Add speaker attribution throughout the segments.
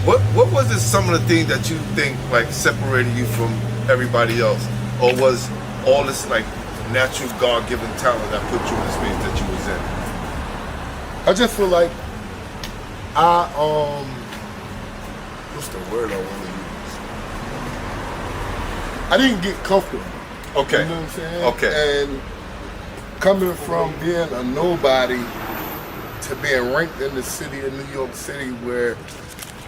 Speaker 1: What was it? Some of the things that you think like separated you from everybody else, or was all this like natural God-given talent that put you in the space that you was in?
Speaker 2: I just feel like what's the word I want to use? I didn't get comfortable.
Speaker 1: Okay.
Speaker 2: You know what I'm saying?
Speaker 1: Okay.
Speaker 2: And coming from being a nobody to being ranked in the city of New York City, where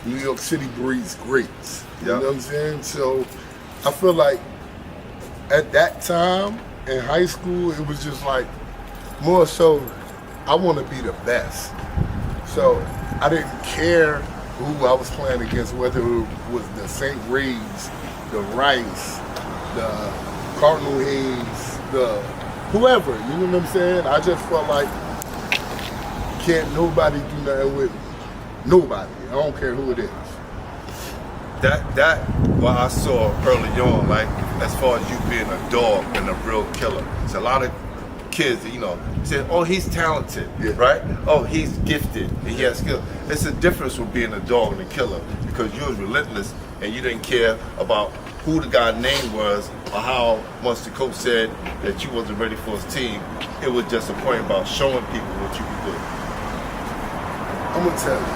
Speaker 2: New York City breeds greats. You know what I'm saying? So I feel like at that time in high school, it was just like more so I want to be the best. So I didn't care who I was playing against, whether it was the St. Ray's, the Rice, the Cardinal Hayes, the whoever, you know what I'm saying? I just felt like can't nobody do nothing with me. Nobody. I don't care who it is.
Speaker 1: That what I saw early on, like as far as you being a dog and a real killer. It's a lot of kids, you know, say, oh, he's talented, right? Oh, he's gifted and he has skill. It's a difference with being a dog and a killer, because you was relentless and you didn't care about who the guy's name was or how much the coach said that you wasn't ready for his team. It was just a point about showing people what you could do.
Speaker 2: I'm gonna tell you.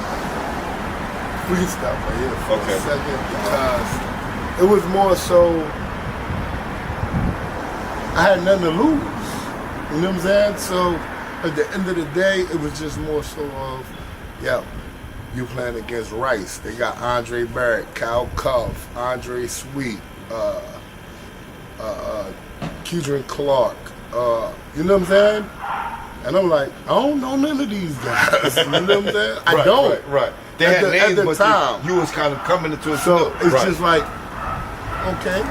Speaker 2: Please stop right here for a second, because it was more so I had nothing to lose. You know what I'm saying? So at the end of the day, it was just more so of, you playing against Rice. They got Andre Barrett, Kyle Cuff, Andre Sweet, Kedron Clark. You know what I'm saying? And I'm like, I don't know none of these guys. You know what I'm saying? I don't.
Speaker 1: Right. They had names,
Speaker 2: at the time.
Speaker 1: You was kind of coming into a
Speaker 2: So it's just like, okay,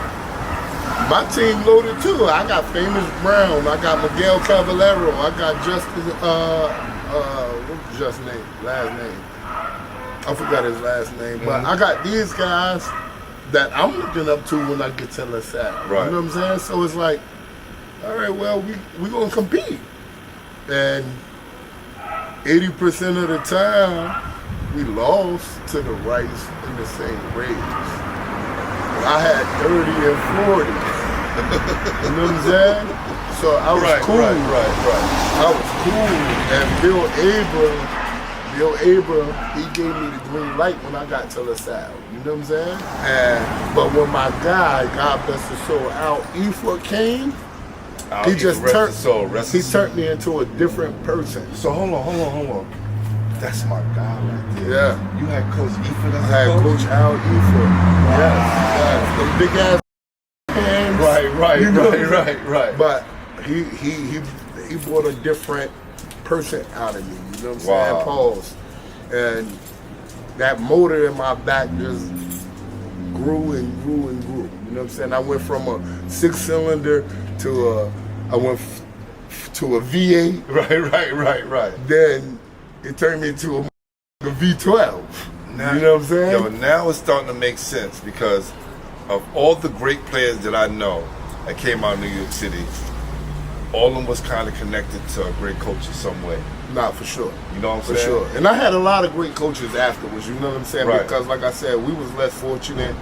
Speaker 2: my team loaded too. I got Famous Brown. I got Miguel Caballero. I got Justin, what's Justin's name? Last name. I forgot his last name. But I got these guys that I'm looking up to when I get to LaSalle.
Speaker 1: Right.
Speaker 2: You know what I'm saying? So it's like, all right, well, we going to compete. And 80% of the time, we lost to the Rice and the St. Ray's. I had 30 and 40. You know what I'm saying? So I was cool.
Speaker 1: Right.
Speaker 2: I was cool. And Bill Abram, he gave me the green light when I got to LaSalle. You know what I'm saying? But when my guy, God bless his soul, Al Efa came, he just turned me into a different person.
Speaker 1: So hold on. That's my guy right there.
Speaker 2: Yeah.
Speaker 1: You had Coach Efa as
Speaker 2: I had Coach Al Efa.
Speaker 1: Wow.
Speaker 2: Yes. The big ass hands.
Speaker 1: Right.
Speaker 2: But he brought a different person out of me. You know what I'm saying? Pause. And that motor in my back just grew and grew and grew. You know what I'm saying? I went from a 6-cylinder to a V8.
Speaker 1: Right.
Speaker 2: Then it turned me into a V12.
Speaker 1: Now,
Speaker 2: you know what I'm saying?
Speaker 1: Yo, now it's starting to make sense, because of all the great players that I know that came out of New York City, all of them was kind of connected to a great coach in some way.
Speaker 2: Nah, for sure.
Speaker 1: You know what I'm
Speaker 2: for
Speaker 1: saying?
Speaker 2: For sure. And I had a lot of great coaches afterwards, you know what I'm saying?
Speaker 1: Right.
Speaker 2: Because like I said, we was less fortunate.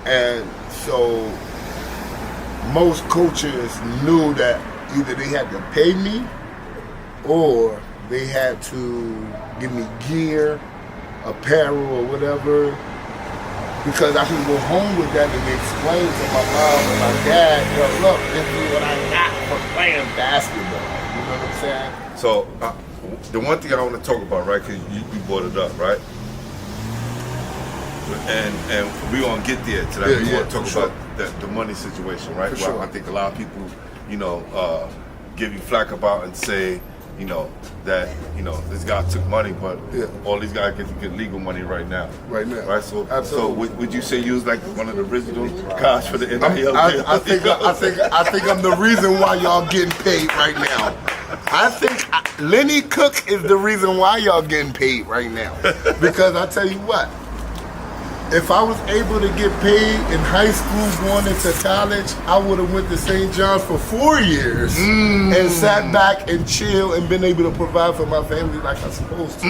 Speaker 2: And so most coaches knew that either they had to pay me or they had to give me gear, apparel, or whatever, because I can go home with that and explain to my mom and my dad, look, this is what I got for playing basketball. You know what I'm saying?
Speaker 1: So the one thing I want to talk about, right, because you brought it up, right? And we're going to get there to that. We want to talk about the money situation, right?
Speaker 2: For sure.
Speaker 1: I think a lot of people, give you flack about and say, that, this guy took money, but all these guys get legal money right now.
Speaker 2: Right now.
Speaker 1: Right? So,
Speaker 2: absolutely.
Speaker 1: So would you say you was like one of the original guys for the NIL?
Speaker 2: I think I'm the reason why y'all getting paid right now. I think Lenny Cooke is the reason why y'all getting paid right now. Because I tell you what, if I was able to get paid in high school going into college, I would have went to St. John's for 4 years and sat back and chill and been able to provide for my family like I'm supposed to.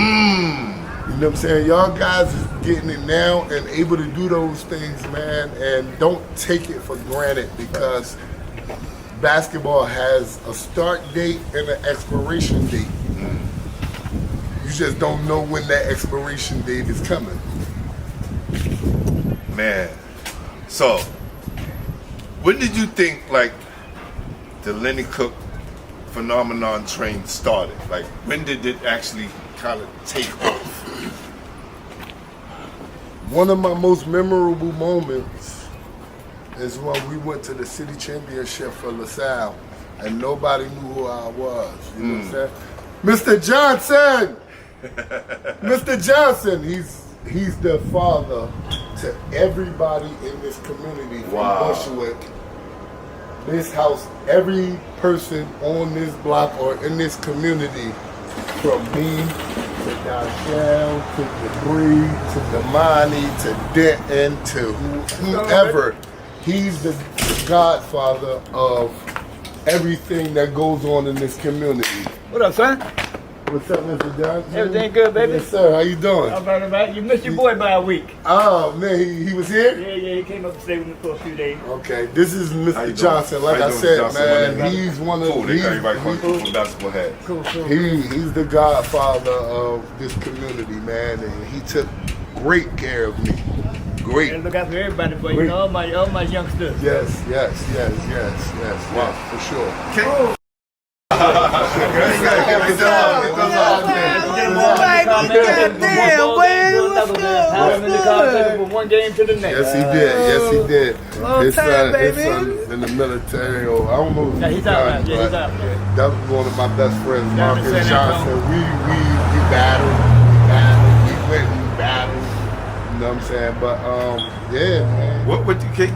Speaker 2: You know what I'm saying? Y'all guys is getting it now and able to do those things, man, and don't take it for granted because basketball has a start date and an expiration date. You just don't know when that expiration date is coming.
Speaker 1: Man, so when did you think like the Lenny Cooke phenomenon train started? Like when did it actually kind of take off?
Speaker 2: One of my most memorable moments is when we went to the city championship for LaSalle and nobody knew who I was. You know what I'm saying? Mr. Johnson! Mr. Johnson, he's the father to everybody in this community from Bushwick. This house, every person on this block or in this community, from me to Dashell, to Debris, to Damani, to Denton, to whoever. He's the godfather of everything that goes on in this community.
Speaker 3: What up, son?
Speaker 2: What's up, Mr. Johnson?
Speaker 3: Everything good, baby?
Speaker 2: Yes, sir. How you doing?
Speaker 3: All right. You missed your boy by a week.
Speaker 2: Oh, man, he was here?
Speaker 3: Yeah, he came up to stay with me for a few days.
Speaker 2: Okay, this is Mr. Johnson. Like I said, man, he's one of
Speaker 1: everybody from basketball head.
Speaker 3: Cool.
Speaker 2: He's the godfather of this community, man, and he took great care of me. Great.
Speaker 3: And look out for everybody, but you know, all my youngsters.
Speaker 2: Yes, for sure.
Speaker 3: From one game to the next.
Speaker 2: Yes, he did.
Speaker 4: Long time, baby.
Speaker 2: His son's in the military, or I don't know if
Speaker 3: He's out. He's out.
Speaker 2: that was one of my best friends,
Speaker 3: Down in
Speaker 2: Marcus
Speaker 3: San
Speaker 2: Johnson.
Speaker 3: Antonio.
Speaker 2: We battled. We went and battled. You know what I'm saying? But yeah, man.
Speaker 1: What would can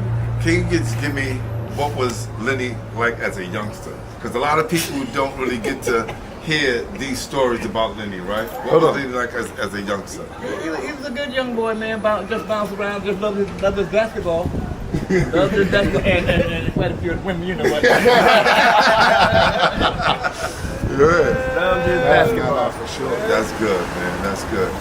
Speaker 1: you just give me what was Lenny like as a youngster? Because a lot of people don't really get to hear these stories about Lenny, right? What was he like as a youngster?
Speaker 3: He was a good young boy, man. Just bounce around, just love his basketball. Loved his basketball, and quite a few women, you know what?
Speaker 2: Yeah.
Speaker 3: Loved his basketball.
Speaker 2: For sure.
Speaker 1: That's good, man. That's good.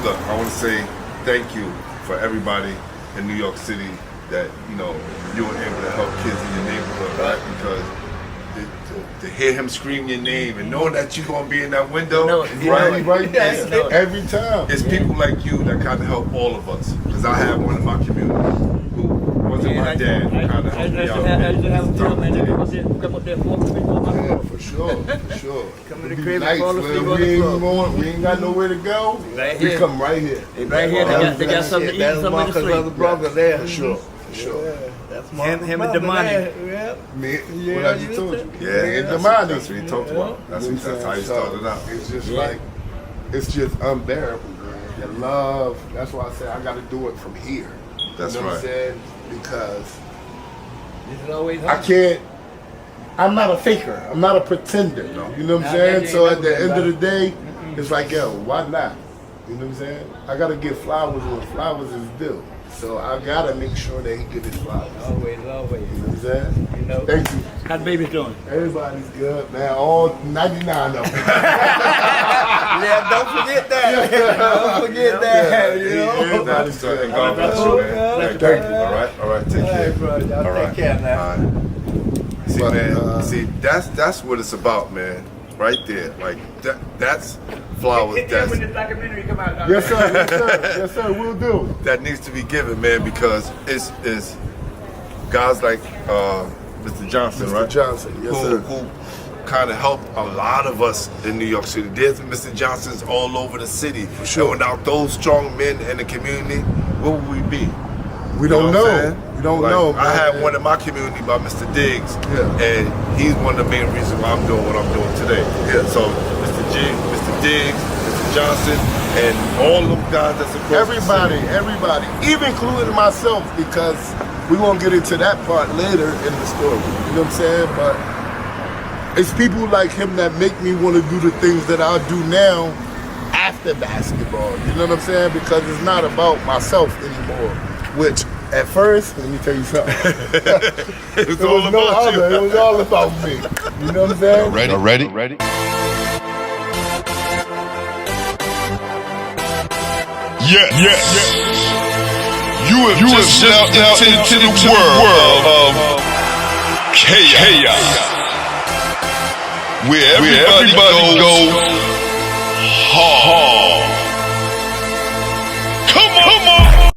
Speaker 1: Look, I want to say thank you for everybody in New York City that you were able to help kids in your neighborhood, right? Because to hear him scream your name and knowing that you're gonna be in that window,
Speaker 2: Right there, every time.
Speaker 1: It's people like you that kind of help all of us. Because I have one in my community who wasn't my dad, who kind of helped me out.
Speaker 3: I used to have a deal, man. They come up there, fall asleep on my floor.
Speaker 2: For sure.
Speaker 3: Come to the
Speaker 2: It be
Speaker 3: crib and
Speaker 2: nice
Speaker 3: fall asleep
Speaker 2: when
Speaker 3: on the floor.
Speaker 2: we ain't got nowhere to go.
Speaker 3: Right
Speaker 2: We
Speaker 3: here.
Speaker 2: come right here.
Speaker 3: Right here, they got something to eat,
Speaker 4: That's
Speaker 3: something to
Speaker 4: Marcus'
Speaker 3: sleep.
Speaker 4: other brother there.
Speaker 2: For sure.
Speaker 4: That's
Speaker 3: Him and Damani.
Speaker 4: Yeah.
Speaker 2: Me, what I just told you.
Speaker 1: Yeah,
Speaker 2: Me and
Speaker 1: that's
Speaker 2: Damani.
Speaker 1: what he talked about. That's how he started out.
Speaker 2: It's just like, it's just unbearable, man. The love, that's why I said I got to do it from here.
Speaker 1: That's
Speaker 2: you know what I'm
Speaker 1: right.
Speaker 2: saying? Because
Speaker 3: This is always
Speaker 2: I can't, I'm not a faker. I'm not a pretender. You know what I'm saying? So at the end of the day, it's like, yo, why not? You know what I'm saying? I got to give flowers when flowers is due. So I got to make sure that he get his flowers.
Speaker 3: Always.
Speaker 2: You know what I'm saying?
Speaker 3: You know.
Speaker 2: Thank you.
Speaker 3: How the baby's doing?
Speaker 2: Everybody's good, man. All 99 of them.
Speaker 4: Yeah, don't forget that. Don't forget that. You know.
Speaker 2: Everybody's good.
Speaker 1: God bless you, man.
Speaker 2: Thank you.
Speaker 1: All right. Take care.
Speaker 4: Bro, y'all
Speaker 1: All right.
Speaker 4: take care now.
Speaker 1: All right. See,
Speaker 2: But,
Speaker 1: man. See, that's what it's about, man. Right there. Like that's flowers.
Speaker 3: When this documentary come out.
Speaker 2: Yes, sir. Yes, sir. We'll do.
Speaker 1: That needs to be given, man, because it's guys like Mr. Johnson,
Speaker 2: Mr.
Speaker 1: right?
Speaker 2: Johnson, yes, sir.
Speaker 1: Who kind of helped a lot of us in New York City. There's Mr. Johnsons all over the city. For
Speaker 2: sure.
Speaker 1: And without those strong men in the community, where would we be?
Speaker 2: We don't
Speaker 1: what I'm
Speaker 2: know.
Speaker 1: saying?
Speaker 2: We don't
Speaker 1: Like,
Speaker 2: know.
Speaker 1: I
Speaker 2: man.
Speaker 1: have one in my community by Mr. Diggs,
Speaker 2: Yeah.
Speaker 1: and he's one of the main reasons why I'm doing what I'm doing today.
Speaker 2: Yeah.
Speaker 1: So Mr. Diggs, Mr. Johnson, and all them guys that's across the city.
Speaker 2: Everybody, even including myself, because we're gonna get into that part later in the story. You know what I'm saying? But it's people like him that make me want to do the things that I do now after basketball. You know what I'm saying? Because it's not about myself anymore. Which at first, let me tell you something.
Speaker 1: It was
Speaker 2: It
Speaker 1: all
Speaker 2: was no
Speaker 1: about you.
Speaker 2: other. It was all about me. You know what I'm saying?
Speaker 5: Ready? Yes. You have just stepped out into the world of chaos. Where everybody goes